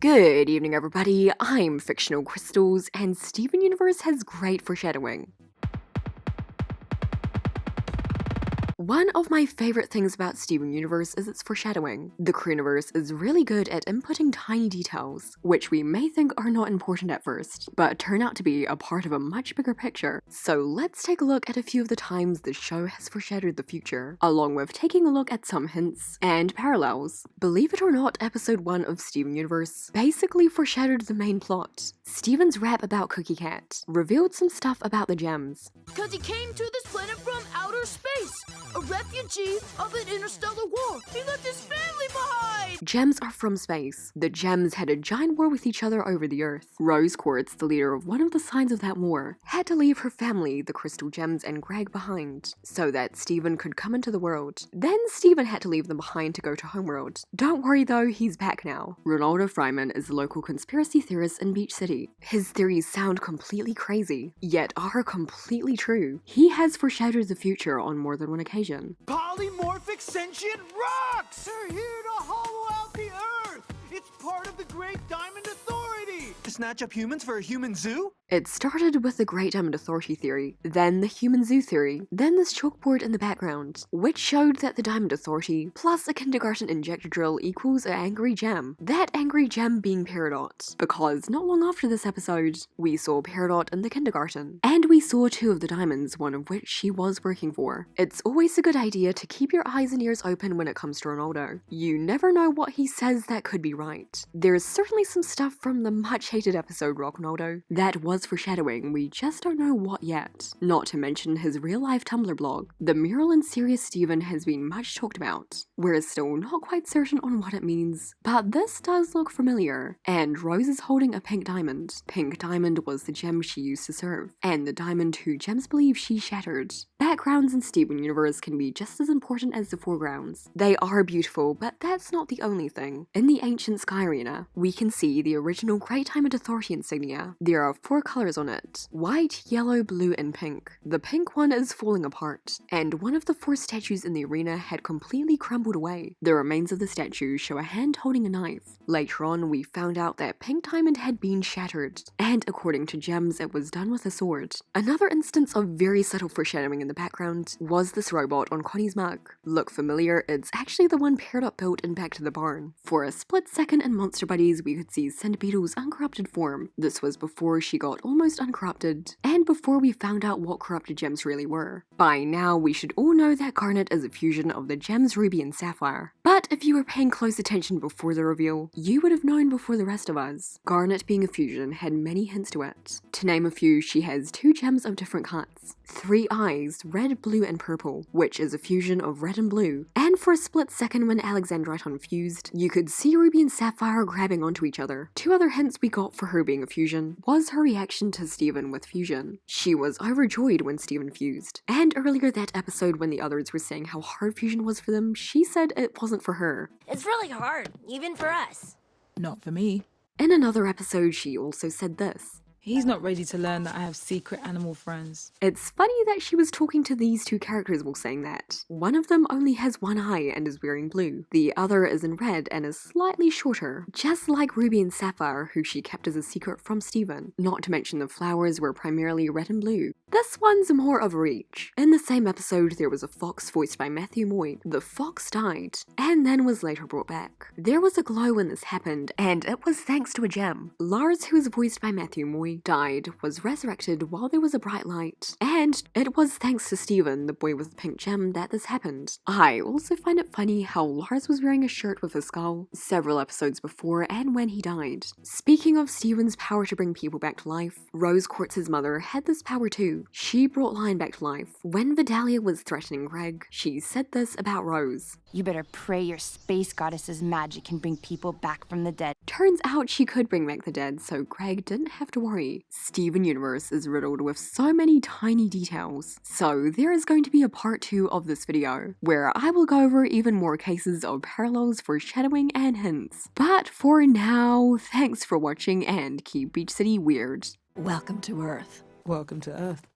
Good evening, everybody. I'm Fictional Crystals, and Steven Universe has great foreshadowing. One of my favorite things about Steven Universe is its foreshadowing. The Crewniverse is really good at inputting tiny details, which we may think are not important at first, but turn out to be a part of a much bigger picture. So let's take a look at a few of the times the show has foreshadowed the future, along with taking a look at some hints and parallels. Believe it or not, episode 1 of Steven Universe basically foreshadowed the main plot. Steven's rap about Cookie Cat revealed some stuff about the gems. Cause he came to this planet from outer space, a refugee of an interstellar war. He left his family behind! Gems are from space. The gems had a giant war with each other over the Earth. Rose Quartz, the leader of one of the signs of that war, had to leave her family, the crystal gems and Greg, behind, so that Steven could come into the world. Then Steven had to leave them behind to go to Homeworld. Don't worry though, he's back now. Ronaldo Fryman is a local conspiracy theorist in Beach City. His theories sound completely crazy, yet are completely true. He has foreshadowed the future on more than one occasion. Polymorphic sentient rocks! They're here to hollow out the Earth! It's part of the Great Diamond Authority! To snatch up humans for a human zoo? It started with the Great Diamond Authority theory, then the Human Zoo theory, then this chalkboard in the background, which showed that the Diamond Authority plus a kindergarten injector drill equals an angry gem. That angry gem being Peridot, because not long after this episode, we saw Peridot in the kindergarten, and we saw 2 of the diamonds, one of which she was working for. It's always a good idea to keep your eyes and ears open when it comes to Ronaldo. You never know what he says that could be right. There's certainly some stuff from the much hated episode Rock Ronaldo that was foreshadowing, we just don't know what yet. Not to mention his real-life Tumblr blog. The mural in Serious Steven has been much talked about. We're still not quite certain on what it means, but this does look familiar. And Rose is holding a pink diamond. Pink diamond was the gem she used to serve, and the diamond who gems believe she shattered. Backgrounds in Steven Universe can be just as important as the foregrounds. They are beautiful, but that's not the only thing. In the ancient Sky Arena, we can see the original Great Diamond Authority insignia. There are 4 colors on it: white, yellow, blue, and pink. The pink one is falling apart, and one of the 4 statues in the arena had completely crumbled away. The remains of the statue show a hand holding a knife. Later on, we found out that Pink Diamond had been shattered, and according to Gems, it was done with a sword. Another instance of very subtle foreshadowing in the background was this robot on Connie's mug. Look familiar? It's actually the one Peridot built in Back to the Barn. For a split second in Monster Buddies, we could see Centibeetle's uncorrupted form. This was before she got almost uncorrupted, and before we found out what corrupted gems really were. By now, we should all know that Garnet is a fusion of the gems Ruby and Sapphire. But if you were paying close attention before the reveal, you would have known before the rest of us. Garnet being a fusion had many hints to it. To name a few, she has 2 gems of different cuts, 3 eyes, red, blue, and purple, which is a fusion of red and blue. And for a split second when Alexandrite unfused, you could see Ruby and Sapphire grabbing onto each other. 2 other hints we got for her being a fusion was her reaction to Steven with fusion. She was overjoyed when Steven fused. And earlier that episode when the others were saying how hard fusion was for them, she said it wasn't for her. It's really hard, even for us. Not for me. In another episode, she also said this: He's not ready to learn that I have secret animal friends. It's funny that she was talking to these 2 characters while saying that. One of them only has 1 eye and is wearing blue. The other is in red and is slightly shorter, just like Ruby and Sapphire, who she kept as a secret from Steven. Not to mention the flowers were primarily red and blue. This one's more of a reach. In the same episode, there was a fox voiced by Matthew Moy. The fox died, and then was later brought back. There was a glow when this happened, and it was thanks to a gem. Lars, who is voiced by Matthew Moy, died, was resurrected while there was a bright light, and it was thanks to Steven, the boy with the pink gem, that this happened. I also find it funny how Lars was wearing a shirt with a skull several episodes before and when he died. Speaking of Steven's power to bring people back to life, Rose Quartz's mother had this power too. She brought Lion back to life. When Vidalia was threatening Greg, she said this about Rose: You better pray your space goddess's magic can bring people back from the dead. Turns out she could bring back the dead, so Greg didn't have to worry. Steven Universe is riddled with so many tiny details. So there is going to be a part 2 of this video, where I will go over even more cases of parallels, foreshadowing, and hints. But for now, thanks for watching and keep Beach City weird. Welcome to Earth. Welcome to Earth.